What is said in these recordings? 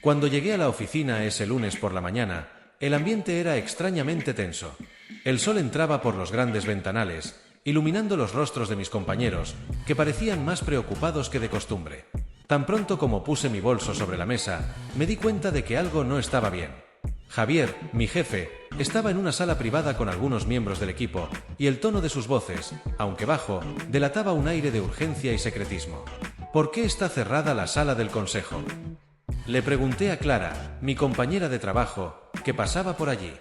Cuando llegué a la oficina ese lunes por la mañana, el ambiente era extrañamente tenso. El sol entraba por los grandes ventanales, iluminando los rostros de mis compañeros, que parecían más preocupados que de costumbre. Tan pronto como puse mi bolso sobre la mesa, me di cuenta de que algo no estaba bien. Javier, mi jefe, estaba en una sala privada con algunos miembros del equipo, y el tono de sus voces, aunque bajo, delataba un aire de urgencia y secretismo. ¿Por qué está cerrada la sala del consejo? Le pregunté a Clara, mi compañera de trabajo, que pasaba por allí.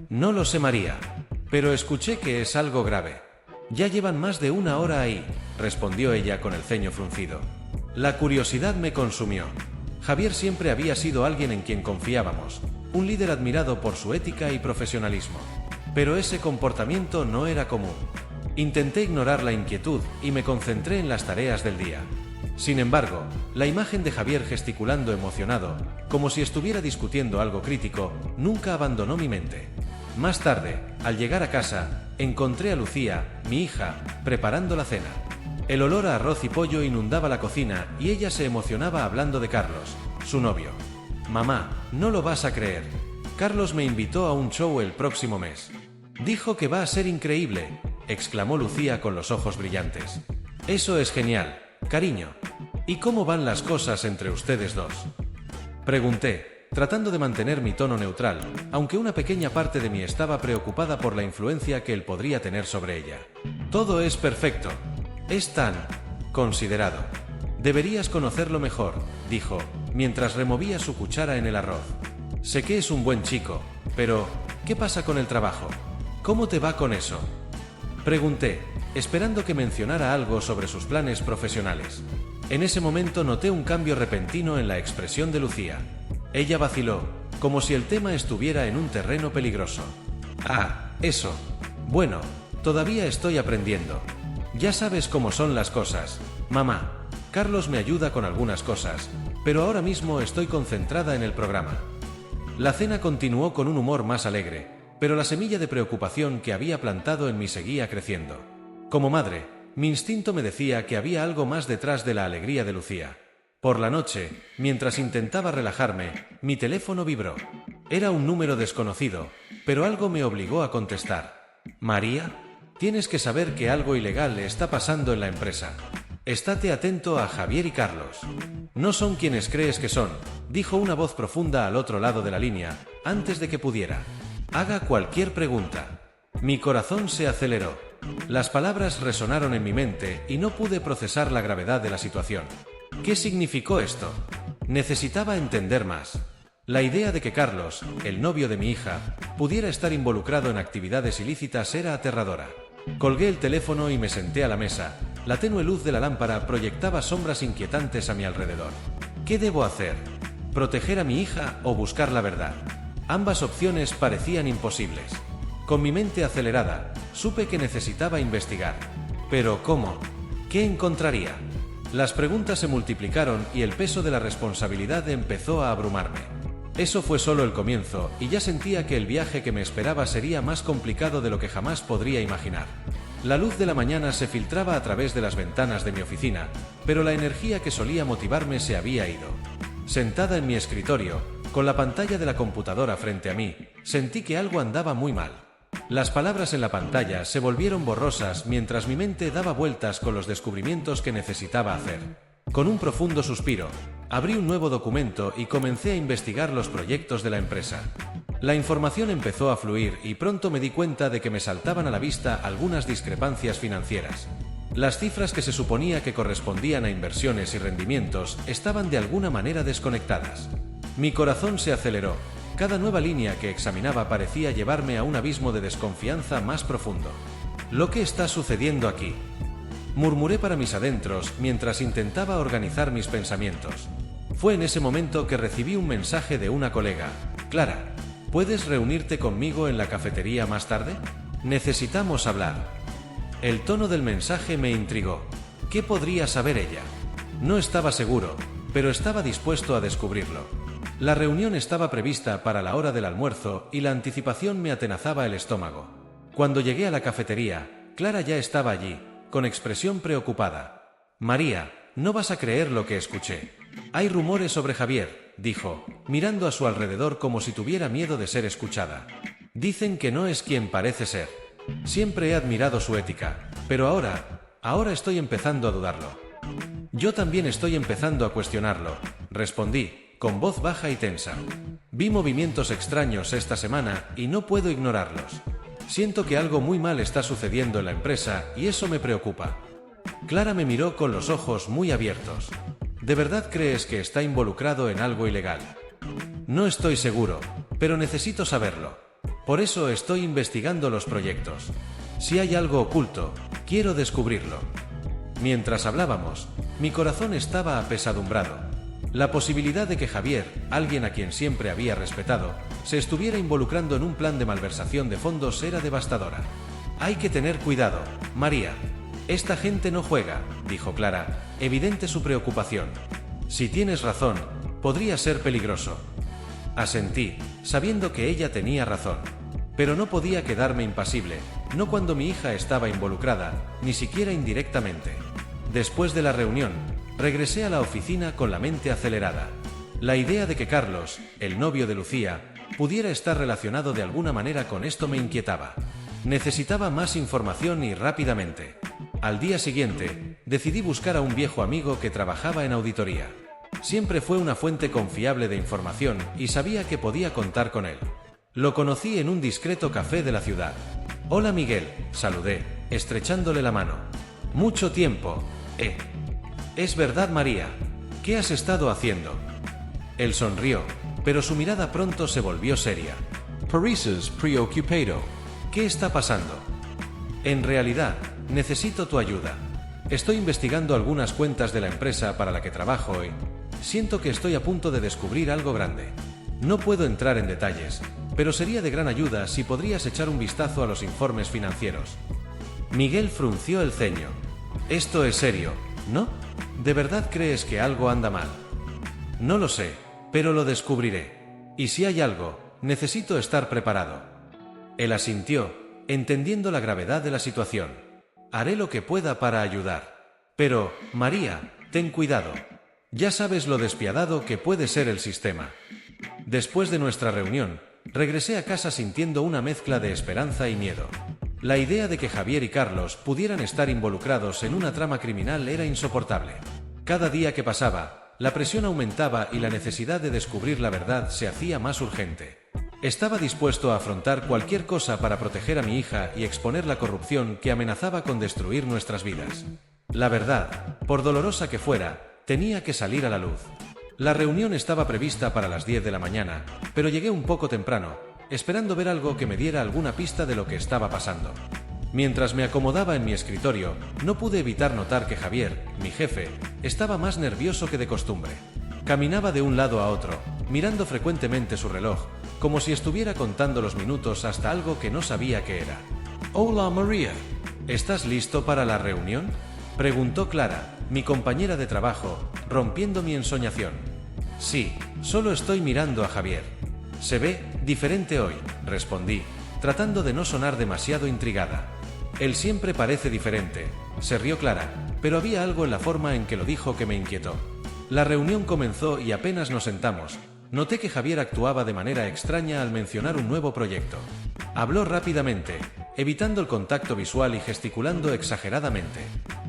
No lo sé, María, pero escuché que es algo grave. Ya llevan más de una hora ahí, respondió ella con el ceño fruncido. La curiosidad me consumió. Javier siempre había sido alguien en quien confiábamos, un líder admirado por su ética y profesionalismo. Pero ese comportamiento no era común. Intenté ignorar la inquietud y me concentré en las tareas del día. Sin embargo, la imagen de Javier gesticulando emocionado, como si estuviera discutiendo algo crítico, nunca abandonó mi mente. Más tarde, al llegar a casa, encontré a Lucía, mi hija, preparando la cena. El olor a arroz y pollo inundaba la cocina y ella se emocionaba hablando de Carlos, su novio. Mamá, no lo vas a creer. Carlos me invitó a un show el próximo mes. Dijo que va a ser increíble, exclamó Lucía con los ojos brillantes. Eso es genial, cariño. ¿Y cómo van las cosas entre ustedes dos? Pregunté, tratando de mantener mi tono neutral, aunque una pequeña parte de mí estaba preocupada por la influencia que él podría tener sobre ella. Todo es perfecto. Es tan considerado. Deberías conocerlo mejor, dijo, mientras removía su cuchara en el arroz. Sé que es un buen chico, pero ¿qué pasa con el trabajo? ¿Cómo te va con eso? Pregunté, esperando que mencionara algo sobre sus planes profesionales. En ese momento noté un cambio repentino en la expresión de Lucía. Ella vaciló, como si el tema estuviera en un terreno peligroso. Ah, eso. Bueno, todavía estoy aprendiendo. Ya sabes cómo son las cosas, mamá. Carlos me ayuda con algunas cosas, pero ahora mismo estoy concentrada en el programa. La cena continuó con un humor más alegre, pero la semilla de preocupación que había plantado en mí seguía creciendo. Como madre, mi instinto me decía que había algo más detrás de la alegría de Lucía. Por la noche, mientras intentaba relajarme, mi teléfono vibró. Era un número desconocido, pero algo me obligó a contestar. María, tienes que saber que algo ilegal le está pasando en la empresa. Estate atento a Javier y Carlos. No son quienes crees que son, dijo una voz profunda al otro lado de la línea, antes de que pudiera. Haga cualquier pregunta. Mi corazón se aceleró. Las palabras resonaron en mi mente y no pude procesar la gravedad de la situación. ¿Qué significó esto? Necesitaba entender más. La idea de que Carlos, el novio de mi hija, pudiera estar involucrado en actividades ilícitas era aterradora. Colgué el teléfono y me senté a la mesa. La tenue luz de la lámpara proyectaba sombras inquietantes a mi alrededor. ¿Qué debo hacer? ¿Proteger a mi hija o buscar la verdad? Ambas opciones parecían imposibles. Con mi mente acelerada, supe que necesitaba investigar. ¿Pero cómo? ¿Qué encontraría? Las preguntas se multiplicaron y el peso de la responsabilidad empezó a abrumarme. Eso fue solo el comienzo, y ya sentía que el viaje que me esperaba sería más complicado de lo que jamás podría imaginar. La luz de la mañana se filtraba a través de las ventanas de mi oficina, pero la energía que solía motivarme se había ido. Sentada en mi escritorio, con la pantalla de la computadora frente a mí, sentí que algo andaba muy mal. Las palabras en la pantalla se volvieron borrosas mientras mi mente daba vueltas con los descubrimientos que necesitaba hacer. Con un profundo suspiro, abrí un nuevo documento y comencé a investigar los proyectos de la empresa. La información empezó a fluir y pronto me di cuenta de que me saltaban a la vista algunas discrepancias financieras. Las cifras que se suponía que correspondían a inversiones y rendimientos estaban de alguna manera desconectadas. Mi corazón se aceleró. Cada nueva línea que examinaba parecía llevarme a un abismo de desconfianza más profundo. ¿Lo que está sucediendo aquí? Murmuré para mis adentros mientras intentaba organizar mis pensamientos. Fue en ese momento que recibí un mensaje de una colega. Clara, ¿puedes reunirte conmigo en la cafetería más tarde? Necesitamos hablar. El tono del mensaje me intrigó. ¿Qué podría saber ella? No estaba seguro, pero estaba dispuesto a descubrirlo. La reunión estaba prevista para la hora del almuerzo y la anticipación me atenazaba el estómago. Cuando llegué a la cafetería, Clara ya estaba allí, con expresión preocupada. María, no vas a creer lo que escuché. Hay rumores sobre Javier, dijo, mirando a su alrededor como si tuviera miedo de ser escuchada. Dicen que no es quien parece ser. Siempre he admirado su ética, pero ahora estoy empezando a dudarlo. Yo también estoy empezando a cuestionarlo, respondí, con voz baja y tensa. Vi movimientos extraños esta semana y no puedo ignorarlos. Siento que algo muy mal está sucediendo en la empresa y eso me preocupa. Clara me miró con los ojos muy abiertos. ¿De verdad crees que está involucrado en algo ilegal? No estoy seguro, pero necesito saberlo. Por eso estoy investigando los proyectos. Si hay algo oculto, quiero descubrirlo. Mientras hablábamos, mi corazón estaba apesadumbrado. La posibilidad de que Javier, alguien a quien siempre había respetado, se estuviera involucrando en un plan de malversación de fondos era devastadora. Hay que tener cuidado, María. Esta gente no juega, dijo Clara, evidente su preocupación. Si tienes razón, podría ser peligroso. Asentí, sabiendo que ella tenía razón. Pero no podía quedarme impasible, no cuando mi hija estaba involucrada, ni siquiera indirectamente. Después de la reunión, regresé a la oficina con la mente acelerada. La idea de que Carlos, el novio de Lucía, pudiera estar relacionado de alguna manera con esto me inquietaba. Necesitaba más información y rápidamente. Al día siguiente, decidí buscar a un viejo amigo que trabajaba en auditoría. Siempre fue una fuente confiable de información y sabía que podía contar con él. Lo conocí en un discreto café de la ciudad. «Hola Miguel», saludé, estrechándole la mano. «Mucho tiempo, ¿eh? Es verdad, María. ¿Qué has estado haciendo?» Él sonrió, pero su mirada pronto se volvió seria. «Pareces preocupado. ¿Qué está pasando?» «En realidad, necesito tu ayuda. Estoy investigando algunas cuentas de la empresa para la que trabajo y siento que estoy a punto de descubrir algo grande. No puedo entrar en detalles, pero sería de gran ayuda si podrías echar un vistazo a los informes financieros». Miguel frunció el ceño. «Esto es serio, ¿no? ¿De verdad crees que algo anda mal?» «No lo sé, pero lo descubriré. Y si hay algo, necesito estar preparado». Él asintió, entendiendo la gravedad de la situación. «Haré lo que pueda para ayudar. Pero, María, ten cuidado. Ya sabes lo despiadado que puede ser el sistema». Después de nuestra reunión, regresé a casa sintiendo una mezcla de esperanza y miedo. La idea de que Javier y Carlos pudieran estar involucrados en una trama criminal era insoportable. Cada día que pasaba, la presión aumentaba y la necesidad de descubrir la verdad se hacía más urgente. Estaba dispuesto a afrontar cualquier cosa para proteger a mi hija y exponer la corrupción que amenazaba con destruir nuestras vidas. La verdad, por dolorosa que fuera, tenía que salir a la luz. La reunión estaba prevista para las 10 de la mañana, pero llegué un poco temprano, esperando ver algo que me diera alguna pista de lo que estaba pasando. Mientras me acomodaba en mi escritorio, no pude evitar notar que Javier, mi jefe, estaba más nervioso que de costumbre. Caminaba de un lado a otro, mirando frecuentemente su reloj, como si estuviera contando los minutos hasta algo que no sabía qué era. «Hola, María. ¿Estás listo para la reunión?», preguntó Clara, mi compañera de trabajo, rompiendo mi ensoñación. «Sí, solo estoy mirando a Javier. Se ve diferente hoy», respondí, tratando de no sonar demasiado intrigada. «Él siempre parece diferente», se rió Clara, pero había algo en la forma en que lo dijo que me inquietó. La reunión comenzó y apenas nos sentamos, noté que Javier actuaba de manera extraña al mencionar un nuevo proyecto. Habló rápidamente, evitando el contacto visual y gesticulando exageradamente.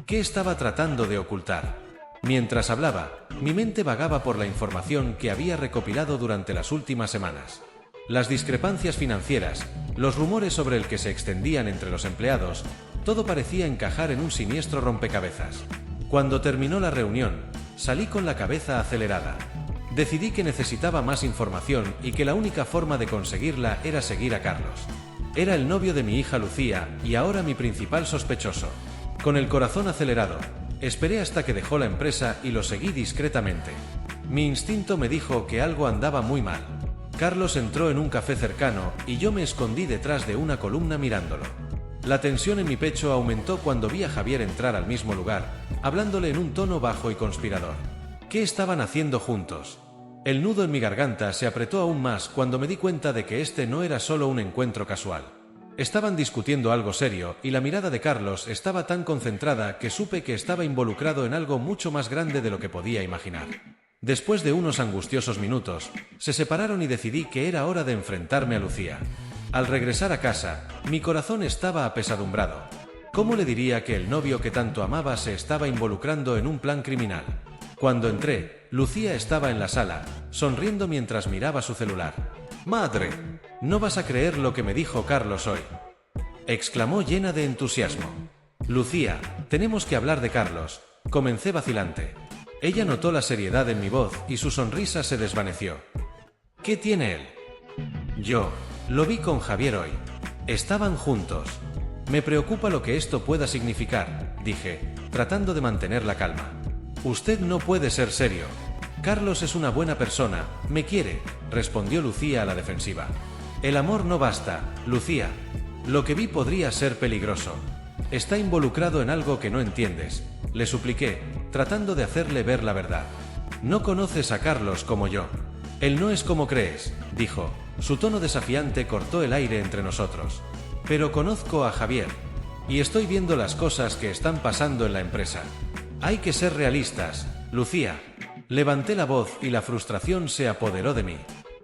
¿Qué estaba tratando de ocultar? Mientras hablaba, mi mente vagaba por la información que había recopilado durante las últimas semanas. Las discrepancias financieras, los rumores sobre el que se extendían entre los empleados, todo parecía encajar en un siniestro rompecabezas. Cuando terminó la reunión, salí con la cabeza acelerada. Decidí que necesitaba más información y que la única forma de conseguirla era seguir a Carlos. Era el novio de mi hija Lucía y ahora mi principal sospechoso. Con el corazón acelerado, esperé hasta que dejó la empresa y lo seguí discretamente. Mi instinto me dijo que algo andaba muy mal. Carlos entró en un café cercano y yo me escondí detrás de una columna mirándolo. La tensión en mi pecho aumentó cuando vi a Javier entrar al mismo lugar, hablándole en un tono bajo y conspirador. ¿Qué estaban haciendo juntos? El nudo en mi garganta se apretó aún más cuando me di cuenta de que este no era solo un encuentro casual. Estaban discutiendo algo serio y la mirada de Carlos estaba tan concentrada que supe que estaba involucrado en algo mucho más grande de lo que podía imaginar. Después de unos angustiosos minutos, se separaron y decidí que era hora de enfrentarme a Lucía. Al regresar a casa, mi corazón estaba apesadumbrado. ¿Cómo le diría que el novio que tanto amaba se estaba involucrando en un plan criminal? Cuando entré, Lucía estaba en la sala, sonriendo mientras miraba su celular. «¡Madre! No vas a creer lo que me dijo Carlos hoy», exclamó llena de entusiasmo. «Lucía, tenemos que hablar de Carlos», comencé vacilante. Ella notó la seriedad en mi voz y su sonrisa se desvaneció. «¿Qué tiene él?» «Yo lo vi con Javier hoy. Estaban juntos. Me preocupa lo que esto pueda significar», dije, tratando de mantener la calma. «Usted no puede ser serio. Carlos es una buena persona, me quiere», respondió Lucía a la defensiva. «El amor no basta, Lucía. Lo que vi podría ser peligroso. Está involucrado en algo que no entiendes», le supliqué, tratando de hacerle ver la verdad. «No conoces a Carlos como yo. Él no es como crees», dijo. Su tono desafiante cortó el aire entre nosotros. «Pero conozco a Javier. Y estoy viendo las cosas que están pasando en la empresa. Hay que ser realistas, Lucía». Levanté la voz y la frustración se apoderó de mí.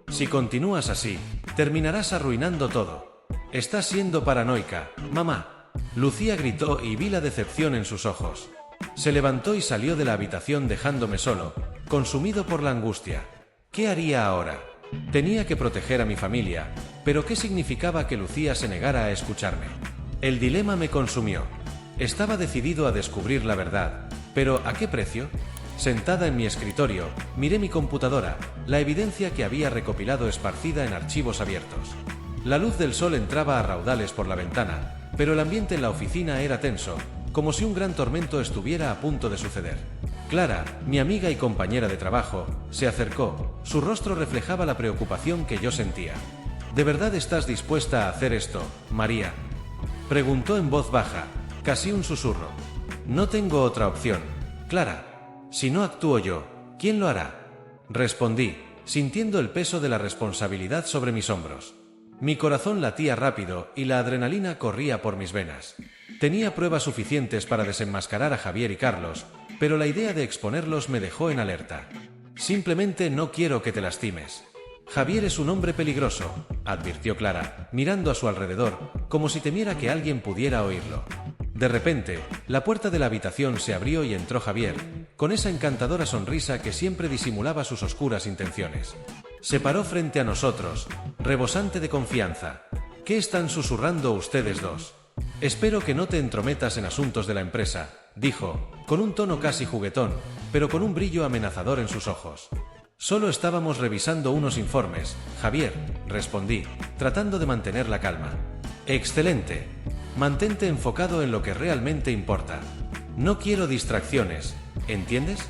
«Si continúas así, terminarás arruinando todo. Estás siendo paranoica, mamá». Lucía gritó y vi la decepción en sus ojos. Se levantó y salió de la habitación dejándome solo, consumido por la angustia. ¿Qué haría ahora? Tenía que proteger a mi familia, pero ¿qué significaba que Lucía se negara a escucharme? El dilema me consumió. Estaba decidido a descubrir la verdad, pero ¿a qué precio? Sentada en mi escritorio, miré mi computadora, la evidencia que había recopilado esparcida en archivos abiertos. La luz del sol entraba a raudales por la ventana, pero el ambiente en la oficina era tenso, como si un gran tormento estuviera a punto de suceder. Clara, mi amiga y compañera de trabajo, se acercó. Su rostro reflejaba la preocupación que yo sentía. «¿De verdad estás dispuesta a hacer esto, María?», preguntó en voz baja, casi un susurro. «No tengo otra opción, Clara. Si no actúo yo, ¿quién lo hará?», respondí, sintiendo el peso de la responsabilidad sobre mis hombros. Mi corazón latía rápido y la adrenalina corría por mis venas. Tenía pruebas suficientes para desenmascarar a Javier y Carlos, pero la idea de exponerlos me dejó en alerta. «Simplemente no quiero que te lastimes. Javier es un hombre peligroso», advirtió Clara, mirando a su alrededor, como si temiera que alguien pudiera oírlo. De repente, la puerta de la habitación se abrió y entró Javier, con esa encantadora sonrisa que siempre disimulaba sus oscuras intenciones. Se paró frente a nosotros, rebosante de confianza. «¿Qué están susurrando ustedes dos? Espero que no te entrometas en asuntos de la empresa», dijo, con un tono casi juguetón, pero con un brillo amenazador en sus ojos. «Solo estábamos revisando unos informes, Javier», respondí, tratando de mantener la calma. «Excelente. Mantente enfocado en lo que realmente importa. No quiero distracciones, ¿entiendes?».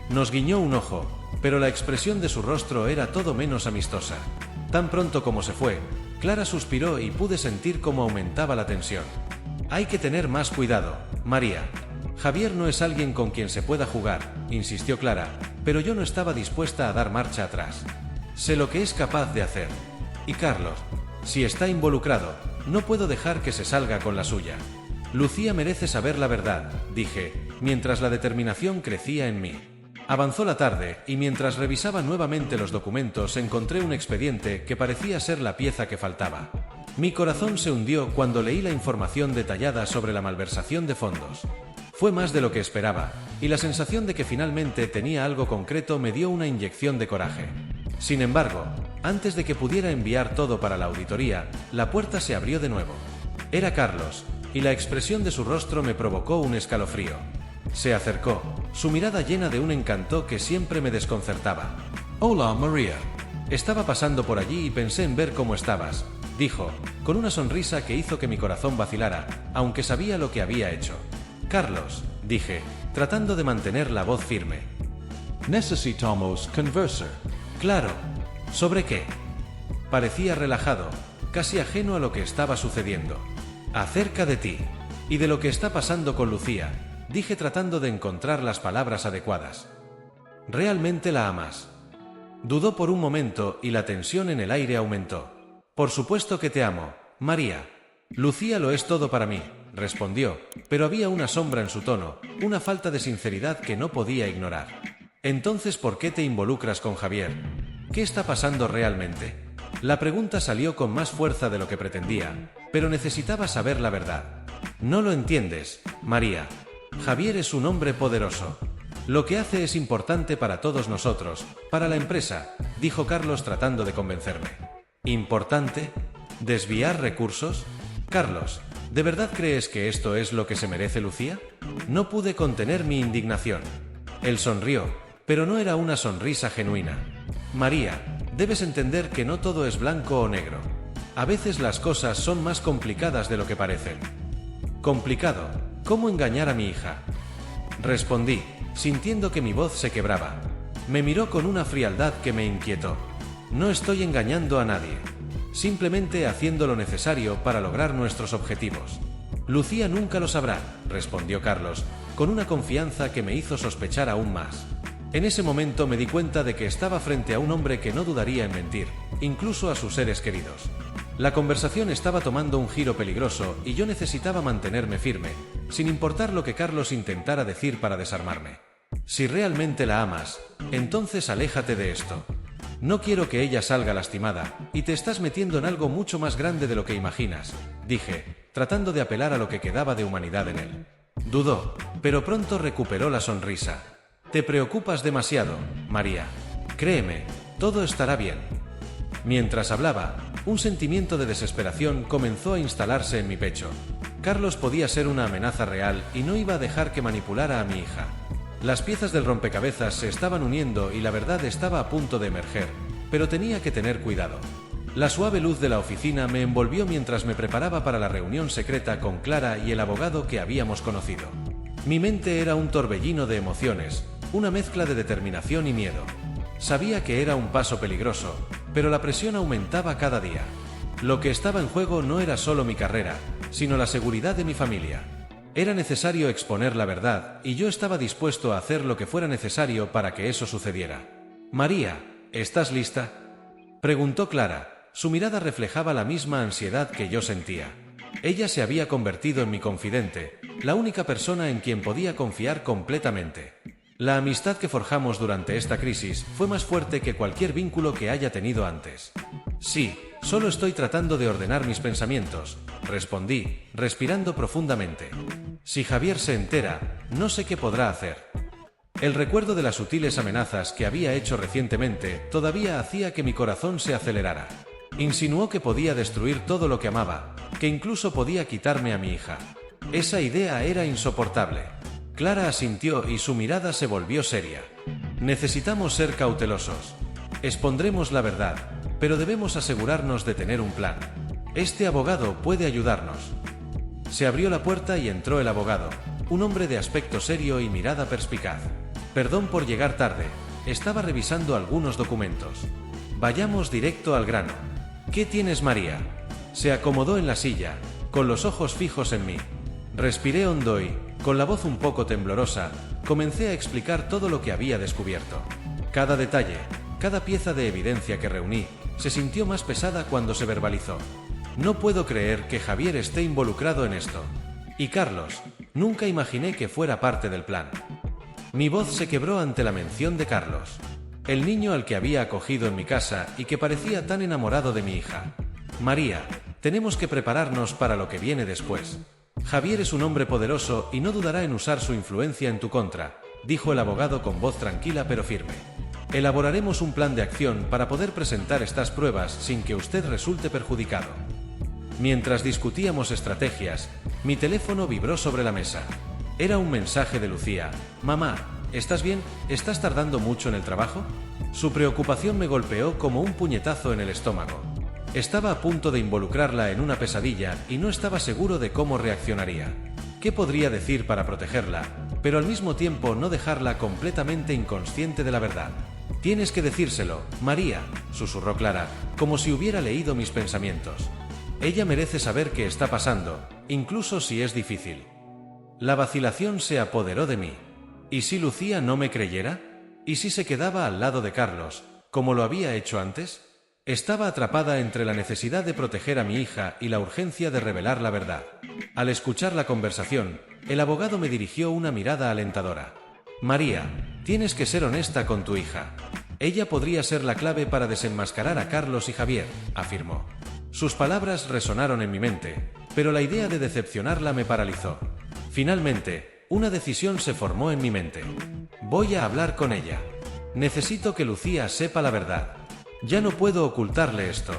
Nos guiñó un ojo, pero la expresión de su rostro era todo menos amistosa. Tan pronto como se fue, Clara suspiró y pude sentir cómo aumentaba la tensión. «Hay que tener más cuidado, María. Javier no es alguien con quien se pueda jugar», insistió Clara, pero yo no estaba dispuesta a dar marcha atrás. «Sé lo que es capaz de hacer. Y Carlos, si está involucrado, no puedo dejar que se salga con la suya. Lucía merece saber la verdad», dije, mientras la determinación crecía en mí. Avanzó la tarde y mientras revisaba nuevamente los documentos encontré un expediente que parecía ser la pieza que faltaba. Mi corazón se hundió cuando leí la información detallada sobre la malversación de fondos. Fue más de lo que esperaba, y la sensación de que finalmente tenía algo concreto me dio una inyección de coraje. Sin embargo, antes de que pudiera enviar todo para la auditoría, la puerta se abrió de nuevo. Era Carlos, y la expresión de su rostro me provocó un escalofrío. Se acercó, su mirada llena de un encanto que siempre me desconcertaba. «Hola, María. Estaba pasando por allí y pensé en ver cómo estabas», dijo, con una sonrisa que hizo que mi corazón vacilara, aunque sabía lo que había hecho. «Carlos», dije, tratando de mantener la voz firme. «Necesitamos conversar». «Claro. ¿Sobre qué?». Parecía relajado, casi ajeno a lo que estaba sucediendo. «Acerca de ti. Y de lo que está pasando con Lucía», dije tratando de encontrar las palabras adecuadas. «¿Realmente la amas?». Dudó por un momento y la tensión en el aire aumentó. «Por supuesto que te amo, María. Lucía lo es todo para mí», respondió, pero había una sombra en su tono, una falta de sinceridad que no podía ignorar. Entonces, ¿por qué te involucras con Javier? ¿Qué está pasando realmente? La pregunta salió con más fuerza de lo que pretendía, pero necesitaba saber la verdad. No lo entiendes, María. Javier es un hombre poderoso. Lo que hace es importante para todos nosotros, para la empresa, dijo Carlos tratando de convencerme. ¿Importante? ¿Desviar recursos? Carlos, ¿de verdad crees que esto es lo que se merece Lucía? No pude contener mi indignación. Él sonrió, pero no era una sonrisa genuina. María, debes entender que no todo es blanco o negro. A veces las cosas son más complicadas de lo que parecen. ¿Complicado? ¿Cómo engañar a mi hija? Respondí, sintiendo que mi voz se quebraba. Me miró con una frialdad que me inquietó. No estoy engañando a nadie. Simplemente haciendo lo necesario para lograr nuestros objetivos. Lucía nunca lo sabrá, respondió Carlos, con una confianza que me hizo sospechar aún más. En ese momento me di cuenta de que estaba frente a un hombre que no dudaría en mentir, incluso a sus seres queridos. La conversación estaba tomando un giro peligroso y yo necesitaba mantenerme firme, sin importar lo que Carlos intentara decir para desarmarme. Si realmente la amas, entonces aléjate de esto. No quiero que ella salga lastimada, y te estás metiendo en algo mucho más grande de lo que imaginas, dije, tratando de apelar a lo que quedaba de humanidad en él. Dudó, pero pronto recuperó la sonrisa. Te preocupas demasiado, María. Créeme, todo estará bien. Mientras hablaba, un sentimiento de desesperación comenzó a instalarse en mi pecho. Carlos podía ser una amenaza real y no iba a dejar que manipulara a mi hija. Las piezas del rompecabezas se estaban uniendo y la verdad estaba a punto de emerger, pero tenía que tener cuidado. La suave luz de la oficina me envolvió mientras me preparaba para la reunión secreta con Clara y el abogado que habíamos conocido. Mi mente era un torbellino de emociones, una mezcla de determinación y miedo. Sabía que era un paso peligroso, pero la presión aumentaba cada día. Lo que estaba en juego no era solo mi carrera, sino la seguridad de mi familia. Era necesario exponer la verdad, y yo estaba dispuesto a hacer lo que fuera necesario para que eso sucediera. María, ¿estás lista?, preguntó Clara. Su mirada reflejaba la misma ansiedad que yo sentía. Ella se había convertido en mi confidente, la única persona en quien podía confiar completamente. La amistad que forjamos durante esta crisis fue más fuerte que cualquier vínculo que haya tenido antes. Sí, solo estoy tratando de ordenar mis pensamientos, respondí, respirando profundamente. Si Javier se entera, no sé qué podrá hacer. El recuerdo de las sutiles amenazas que había hecho recientemente todavía hacía que mi corazón se acelerara. Insinuó que podía destruir todo lo que amaba, que incluso podía quitarme a mi hija. Esa idea era insoportable. Clara asintió y su mirada se volvió seria. Necesitamos ser cautelosos. Expondremos la verdad, pero debemos asegurarnos de tener un plan. Este abogado puede ayudarnos. Se abrió la puerta y entró el abogado, un hombre de aspecto serio y mirada perspicaz. Perdón por llegar tarde, estaba revisando algunos documentos. Vayamos directo al grano. ¿Qué tienes, María? Se acomodó en la silla, con los ojos fijos en mí. Respiré hondo y, con la voz un poco temblorosa, comencé a explicar todo lo que había descubierto. Cada detalle, cada pieza de evidencia que reuní, se sintió más pesada cuando se verbalizó. No puedo creer que Javier esté involucrado en esto. Y Carlos, nunca imaginé que fuera parte del plan. Mi voz se quebró ante la mención de Carlos, el niño al que había acogido en mi casa y que parecía tan enamorado de mi hija. María, tenemos que prepararnos para lo que viene después. Javier es un hombre poderoso y no dudará en usar su influencia en tu contra, dijo el abogado con voz tranquila pero firme. Elaboraremos un plan de acción para poder presentar estas pruebas sin que usted resulte perjudicado. Mientras discutíamos estrategias, mi teléfono vibró sobre la mesa. Era un mensaje de Lucía. Mamá, ¿estás bien? ¿Estás tardando mucho en el trabajo? Su preocupación me golpeó como un puñetazo en el estómago. Estaba a punto de involucrarla en una pesadilla y no estaba seguro de cómo reaccionaría. ¿Qué podría decir para protegerla, pero al mismo tiempo no dejarla completamente inconsciente de la verdad? Tienes que decírselo, María, susurró Clara, como si hubiera leído mis pensamientos. Ella merece saber qué está pasando, incluso si es difícil. La vacilación se apoderó de mí. ¿Y si Lucía no me creyera? ¿Y si se quedaba al lado de Carlos, como lo había hecho antes? Estaba atrapada entre la necesidad de proteger a mi hija y la urgencia de revelar la verdad. Al escuchar la conversación, el abogado me dirigió una mirada alentadora. María, Tienes que ser honesta con tu hija. Ella podría ser la clave para desenmascarar a Carlos y Javier, afirmó. Sus palabras resonaron en mi mente, pero la idea de decepcionarla me paralizó. Finalmente, una decisión se formó en mi mente. Voy a hablar con ella. Necesito que Lucía sepa la verdad. Ya no puedo ocultarle esto.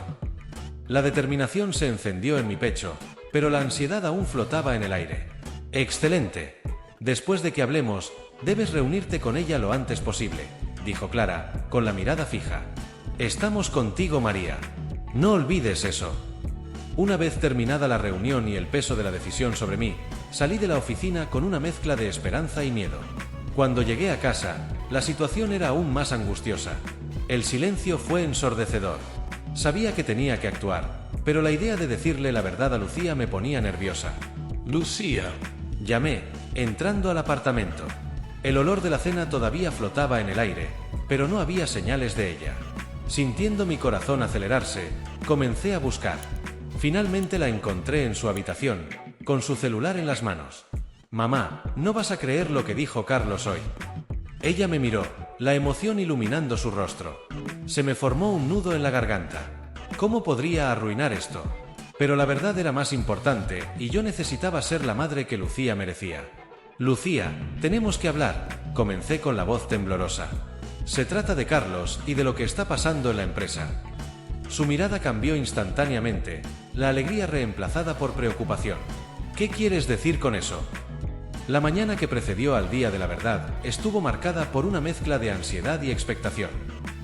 La determinación se encendió en mi pecho, pero la ansiedad aún flotaba en el aire. Excelente. Después de que hablemos, debes reunirte con ella lo antes posible, dijo Clara, con la mirada fija. Estamos contigo, María. No olvides eso. Una vez terminada la reunión y el peso de la decisión sobre mí, salí de la oficina con una mezcla de esperanza y miedo. Cuando llegué a casa, la situación era aún más angustiosa. El silencio fue ensordecedor. Sabía que tenía que actuar, pero la idea de decirle la verdad a Lucía me ponía nerviosa. Lucía. Llamé, entrando al apartamento. El olor de la cena todavía flotaba en el aire, pero no había señales de ella. Sintiendo mi corazón acelerarse, comencé a buscar. Finalmente la encontré en su habitación, con su celular en las manos. Mamá, no vas a creer lo que dijo Carlos hoy. Ella me miró, la emoción iluminando su rostro. Se me formó un nudo en la garganta. ¿Cómo podría arruinar esto? Pero la verdad era más importante, y yo necesitaba ser la madre que Lucía merecía. Lucía, tenemos que hablar, comencé con la voz temblorosa. Se trata de Carlos y de lo que está pasando en la empresa. Su mirada cambió instantáneamente, la alegría reemplazada por preocupación. ¿Qué quieres decir con eso? La mañana que precedió al día de la verdad estuvo marcada por una mezcla de ansiedad y expectación.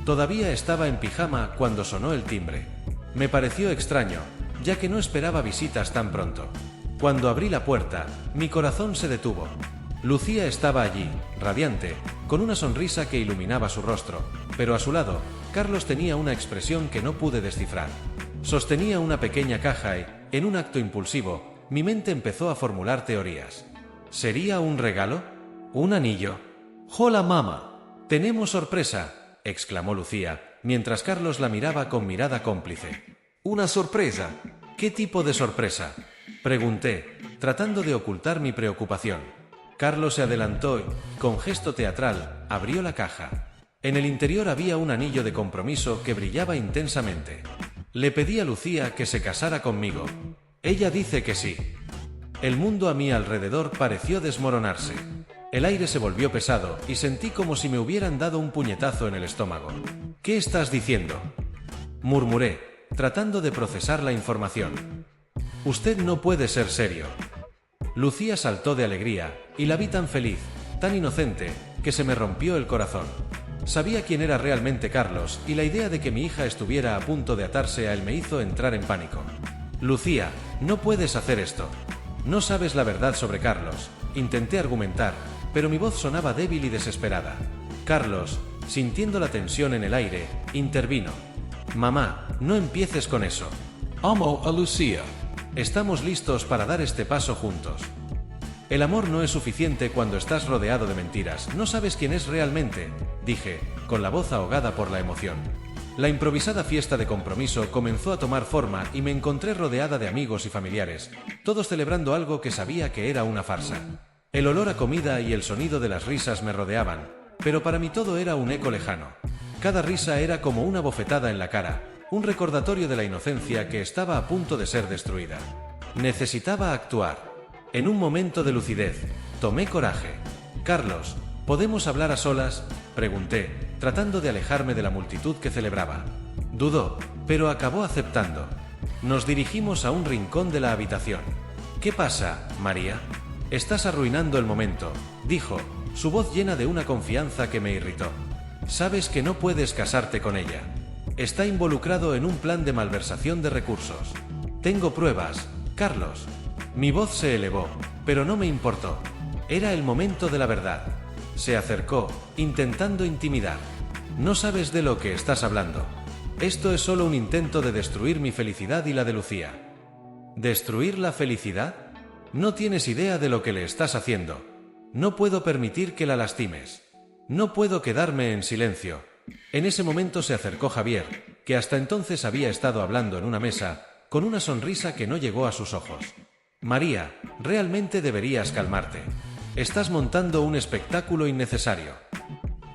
Todavía estaba en pijama cuando sonó el timbre. Me pareció extraño, ya que no esperaba visitas tan pronto. Cuando abrí la puerta, mi corazón se detuvo. Lucía estaba allí, radiante, con una sonrisa que iluminaba su rostro, pero a su lado, Carlos tenía una expresión que no pude descifrar. Sostenía una pequeña caja y, en un acto impulsivo, mi mente empezó a formular teorías. ¿Sería un regalo? ¿Un anillo? ¡Hola, mamá! ¡Tenemos sorpresa!, exclamó Lucía, mientras Carlos la miraba con mirada cómplice. ¿Una sorpresa? ¿Qué tipo de sorpresa?, pregunté, tratando de ocultar mi preocupación. Carlos se adelantó y, con gesto teatral, abrió la caja. En el interior había un anillo de compromiso que brillaba intensamente. Le pedí a Lucía que se casara conmigo. Ella dice que sí. El mundo a mi alrededor pareció desmoronarse. El aire se volvió pesado y sentí como si me hubieran dado un puñetazo en el estómago. ¿Qué estás diciendo?, murmuré, tratando de procesar la información. Usted no puede ser serio. Lucía saltó de alegría, y la vi tan feliz, tan inocente, que se me rompió el corazón. Sabía quién era realmente Carlos, y la idea de que mi hija estuviera a punto de atarse a él me hizo entrar en pánico. Lucía, no puedes hacer esto. No sabes la verdad sobre Carlos, intenté argumentar, pero mi voz sonaba débil y desesperada. Carlos, sintiendo la tensión en el aire, intervino. Mamá, no empieces con eso. Amo a Lucía. Estamos listos para dar este paso juntos. El amor no es suficiente cuando estás rodeado de mentiras, no sabes quién es realmente, dije, con la voz ahogada por la emoción. La improvisada fiesta de compromiso comenzó a tomar forma y me encontré rodeada de amigos y familiares, todos celebrando algo que sabía que era una farsa. El olor a comida y el sonido de las risas me rodeaban, pero para mí todo era un eco lejano. Cada risa era como una bofetada en la cara, un recordatorio de la inocencia que estaba a punto de ser destruida. Necesitaba actuar. En un momento de lucidez, tomé coraje. Carlos, ¿podemos hablar a solas?, pregunté, tratando de alejarme de la multitud que celebraba. Dudó, pero acabó aceptando. Nos dirigimos a un rincón de la habitación. ¿Qué pasa, María? Estás arruinando el momento, dijo, su voz llena de una confianza que me irritó. Sabes que no puedes casarte con ella. Está involucrado en un plan de malversación de recursos. Tengo pruebas, Carlos. Mi voz se elevó, pero no me importó. Era el momento de la verdad. Se acercó, intentando intimidar. No sabes de lo que estás hablando. Esto es solo un intento de destruir mi felicidad y la de Lucía. ¿Destruir la felicidad? No tienes idea de lo que le estás haciendo. No puedo permitir que la lastimes. No puedo quedarme en silencio. En ese momento se acercó Javier, que hasta entonces había estado hablando en una mesa, con una sonrisa que no llegó a sus ojos. María, realmente deberías calmarte. Estás montando un espectáculo innecesario.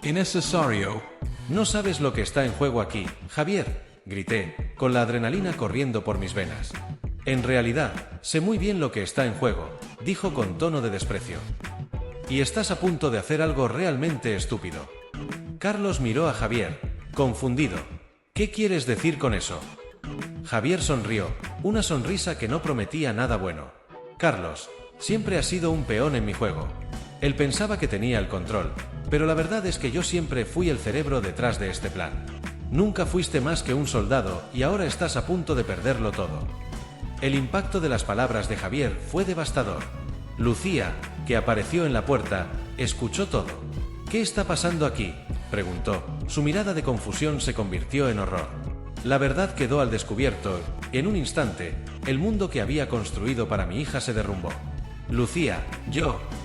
innecesario. No sabes lo que está en juego aquí, Javier, grité, con la adrenalina corriendo por mis venas. En realidad, sé muy bien lo que está en juego, dijo con tono de desprecio. Y estás a punto de hacer algo realmente estúpido. Carlos miró a Javier, confundido. ¿Qué quieres decir con eso? Javier sonrió, una sonrisa que no prometía nada bueno. Carlos, siempre has sido un peón en mi juego. Él pensaba que tenía el control, pero la verdad es que yo siempre fui el cerebro detrás de este plan. Nunca fuiste más que un soldado y ahora estás a punto de perderlo todo. El impacto de las palabras de Javier fue devastador. Lucía, que apareció en la puerta, escuchó todo. ¿Qué está pasando aquí?, preguntó. Su mirada de confusión se convirtió en horror. La verdad quedó al descubierto, y en un instante, el mundo que había construido para mi hija se derrumbó. Lucía,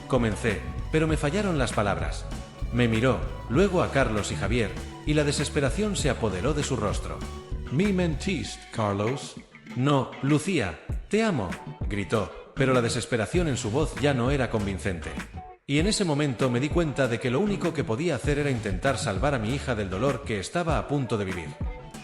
comencé, pero me fallaron las palabras. Me miró, luego a Carlos y Javier, y la desesperación se apoderó de su rostro. Me mentiste, Carlos. No, Lucía, te amo, gritó, pero la desesperación en su voz ya no era convincente. Y en ese momento me di cuenta de que lo único que podía hacer era intentar salvar a mi hija del dolor que estaba a punto de vivir.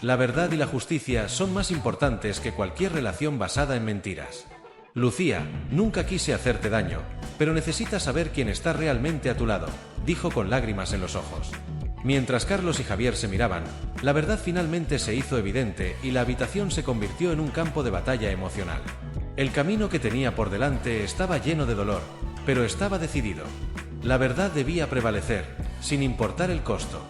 La verdad y la justicia son más importantes que cualquier relación basada en mentiras. Lucía, nunca quise hacerte daño, pero necesitas saber quién está realmente a tu lado, dijo con lágrimas en los ojos. Mientras Carlos y Javier se miraban, la verdad finalmente se hizo evidente y la habitación se convirtió en un campo de batalla emocional. El camino que tenía por delante estaba lleno de dolor, pero estaba decidido. La verdad debía prevalecer, sin importar el costo.